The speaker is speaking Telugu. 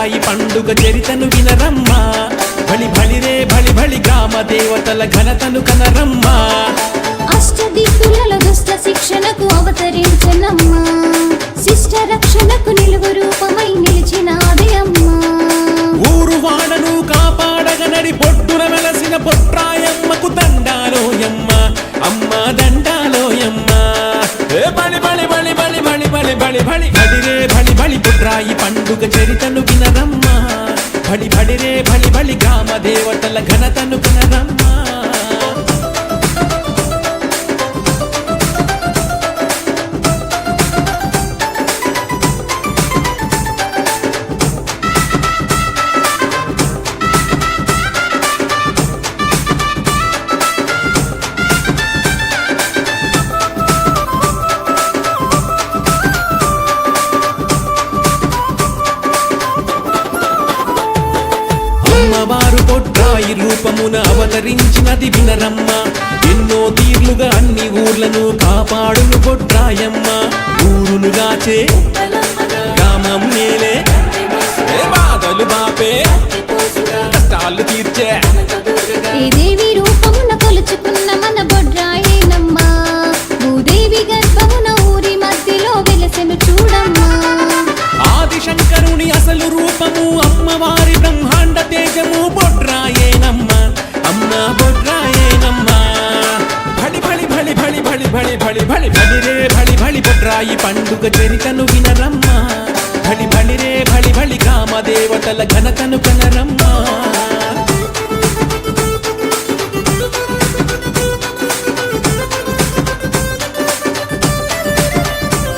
బొడ్రాయి పండుగ చరితను వినరమ్మా బలి బలిరే బలి బలి గ్రామ దేవతల ఘనతను కనరమ్మా అష్టదిక్కులలో దుష్ట శిక్షణకు అవతరించనమ్మా శిష్ట రక్షణకు నిలువు రూపమై నిలిచినాది అమ్మా ఊరు వాడను కాపాడగనడి పొట్టున వెలసిన బొడ్రాయమ్మకు దండాలోయమ్మ అమ్మ దండాలోయమ్మ బలి బలి బలి బలి బలి బలి బలి బలి బలిరే బలి బలి బొడ్రాయి పండుగ చరితను వినరమ్మా బలి బలిరే బలి బలి గ్రామ దేవతల ఘనతను కనరమ్మా అమ్మవారు బొడ్రాయి రూపమున అవతరించినది వినరమ్మ ఎన్నో తీర్లుగా అన్ని ఊర్లను కాపాడును బొడ్రాయమ్మ ఊరును గాచే గ్రామం నేలే బాధలు బాపే కష్టాలు తీర్చే ఈ దేవి రూపమున కొలుచుకున్న మన బొడ్రాయేనమ్మా భూదేవి గర్భమున ఊరి మధ్యలో వెలసెను చూడమ్మా ఆదిశంకరుని అసలు రూపము అమ్మవారి బ్రహ్మాండ తేజము బొడ్రాయేనమ్మ అమ్మ బొడ్రాయేనమ్మ బలి బలి బలి బలి బలి బలి బలి బలి బలిరే బలి బలి బొడ్రాయి పండుగ చరితను వినరమ్మ బలి బలిరే బలి బలి గ్రామ దేవతల ఘనతను కనరమ్మ